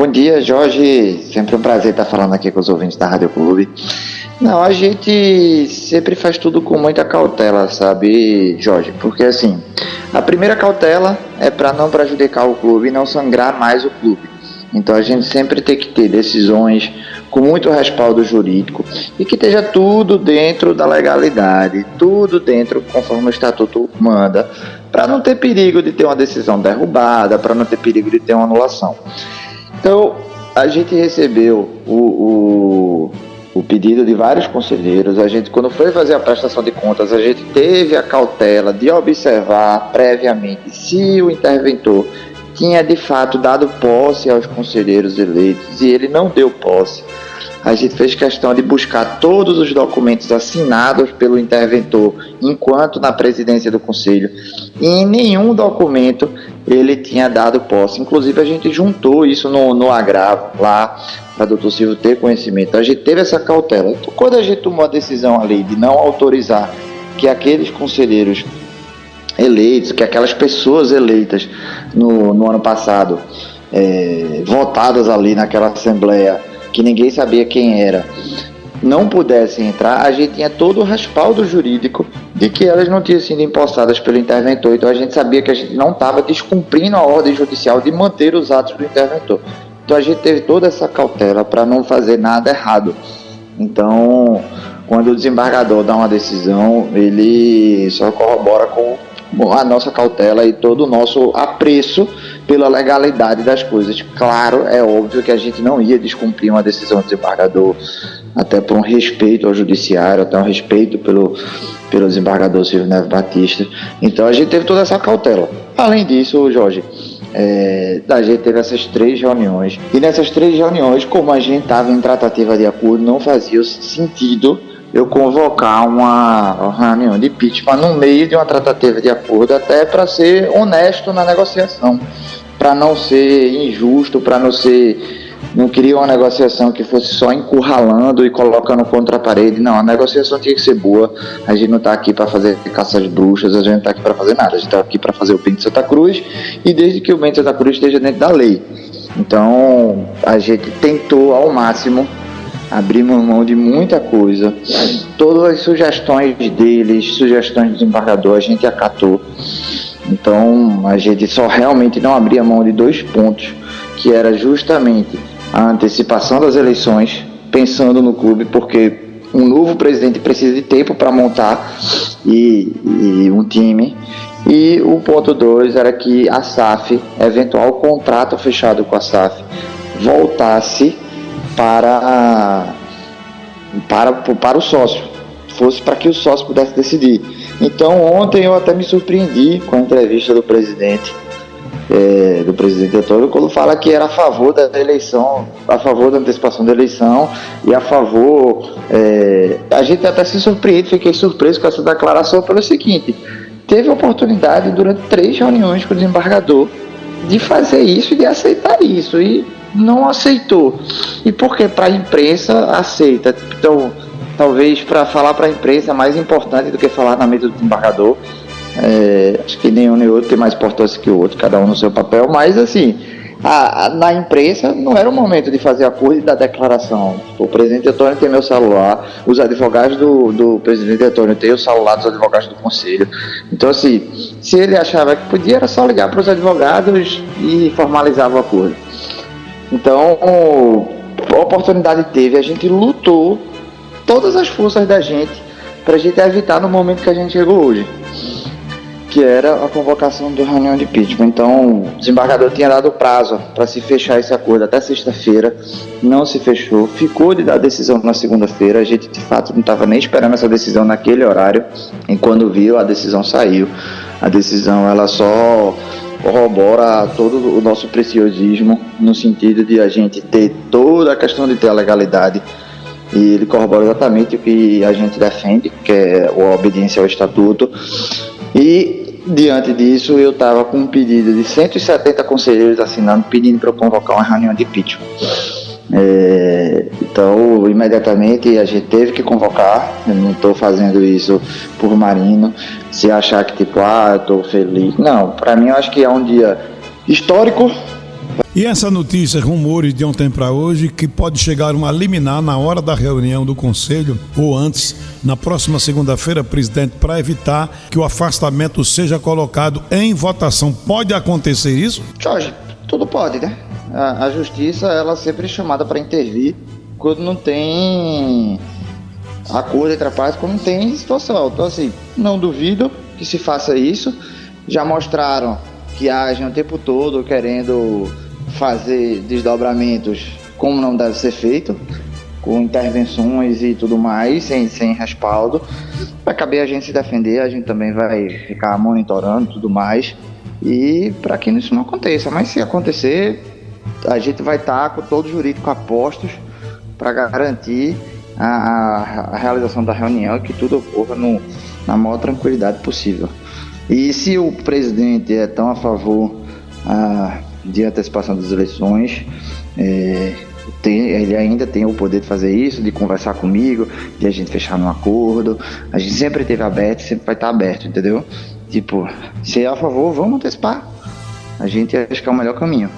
Bom dia, Jorge. Sempre um prazer estar falando aqui com os ouvintes da Rádio Clube. Não, a gente sempre faz tudo com muita cautela, sabe, Jorge? Porque assim, a primeira cautela é para não prejudicar o clube e não sangrar mais o clube. Então a gente sempre tem que ter decisões com muito respaldo jurídico e que esteja tudo dentro da legalidade, tudo dentro conforme o estatuto manda, para não ter perigo de ter uma decisão derrubada, para não ter perigo de ter uma anulação. Então a gente recebeu o pedido de vários conselheiros. A gente, quando foi fazer a prestação de contas, a gente teve a cautela de observar previamente se o interventor tinha de fato dado posse aos conselheiros eleitos, e ele não deu posse. A gente fez questão de buscar todos os documentos assinados pelo interventor enquanto na presidência do conselho, e em nenhum documento ele tinha dado posse. Inclusive a gente juntou isso no agravo lá para o doutor Silvio ter conhecimento. A gente teve essa cautela. Então, quando a gente tomou a decisão ali de não autorizar que aqueles conselheiros eleitos, que aquelas pessoas eleitas no ano passado, votadas ali naquela assembleia, que ninguém sabia quem era, não pudessem entrar, a gente tinha todo o respaldo jurídico de que elas não tinham sido empossadas pelo interventor. Então a gente sabia que a gente não estava descumprindo a ordem judicial de manter os atos do interventor. Então a gente teve toda essa cautela para não fazer nada errado. Então, quando o desembargador dá uma decisão, ele só corrobora com a nossa cautela e todo o nosso apreço pela legalidade das coisas. Claro, é óbvio que a gente não ia descumprir uma decisão do desembargador, até por um respeito ao judiciário, até um respeito pelo desembargador Silvio Neves Batista. Então a gente teve toda essa cautela. Além disso, Jorge, a gente teve essas 3 reuniões, e nessas 3 reuniões, como a gente estava em tratativa de acordo, não fazia sentido eu convocar uma reunião de impeachment no meio de uma tratativa de acordo, até para ser honesto na negociação, para não ser injusto, não queria uma negociação que fosse só encurralando e colocando contra a parede. Não, a negociação tinha que ser boa. A gente não está aqui para fazer caça às bruxas, a gente não está aqui para fazer nada, a gente está aqui para fazer o bem de Santa Cruz, e desde que o bem de Santa Cruz esteja dentro da lei. Então a gente tentou ao máximo, abrimos mão de muita coisa. Todas as sugestões deles, sugestões do desembargador, a gente acatou. Então a gente só realmente não abria mão de 2 pontos, que era justamente a antecipação das eleições, pensando no clube, porque um novo presidente precisa de tempo para montar e um time. E o ponto 2 era que a SAF, eventual contrato fechado com a SAF, voltasse para o sócio, fosse para que o sócio pudesse decidir. Então ontem eu até me surpreendi com a entrevista do presidente Antônio, quando fala que era a favor da eleição, a favor da antecipação da eleição e a favor, a gente até se surpreende, fiquei surpreso com essa declaração pelo seguinte: teve oportunidade durante 3 reuniões com o desembargador de fazer isso e de aceitar isso, e não aceitou. E porque para a imprensa aceita? Então, talvez para falar para a imprensa é mais importante do que falar na mesa do desembargador. Acho que nenhum nem outro tem mais importância que o outro, cada um no seu papel. Mas assim, na imprensa não era o momento de fazer acordo e dar declaração. O presidente Antônio tem meu celular, os advogados do presidente Antônio têm o celular dos advogados do conselho. Então assim, se ele achava que podia, era só ligar para os advogados e formalizava o acordo. Então, a oportunidade teve, a gente lutou todas as forças da gente para a gente evitar no momento que a gente chegou hoje, que era a convocação da reunião de impeachment. Então, o desembargador tinha dado prazo para se fechar esse acordo até sexta-feira, não se fechou, ficou de dar decisão na segunda-feira. A gente, de fato, não estava nem esperando essa decisão naquele horário, e quando viu, a decisão saiu. A decisão, ela só corrobora todo o nosso preciosismo, no sentido de a gente ter toda a questão de ter a legalidade, e ele corrobora exatamente o que a gente defende, que é a obediência ao estatuto. E diante disso, eu estava com um pedido de 170 conselheiros assinando, pedindo para eu convocar uma reunião de impeachment. Então, imediatamente a gente teve que convocar. Eu não estou fazendo isso por Marino, se achar que eu estou feliz. Não, para mim eu acho que é um dia histórico E essa notícia, rumores de ontem para hoje, que pode chegar uma liminar na hora da reunião do Conselho ou antes, na próxima segunda-feira, presidente, para evitar que o afastamento seja colocado em votação. Pode acontecer isso? Jorge, tudo pode, né? A justiça, ela sempre é chamada para intervir quando não tem acordo entre a parte, quando não tem situação. Então, assim, não duvido que se faça isso. Já mostraram que agem o tempo todo querendo fazer desdobramentos como não deve ser feito, com intervenções e tudo mais, sem respaldo. Vai caber a gente se defender, a gente também vai ficar monitorando tudo mais, e para que isso não aconteça. Mas se acontecer, a gente vai estar com todo o jurídico a postos para garantir a realização da reunião e que tudo ocorra na maior tranquilidade possível. E se o presidente é tão a favor de antecipação das eleições, ele ainda tem o poder de fazer isso, de conversar comigo, de a gente fechar um acordo. A gente sempre esteve aberto, sempre vai estar aberto, entendeu? Tipo, se é a favor, vamos antecipar. A gente acha que é o melhor caminho.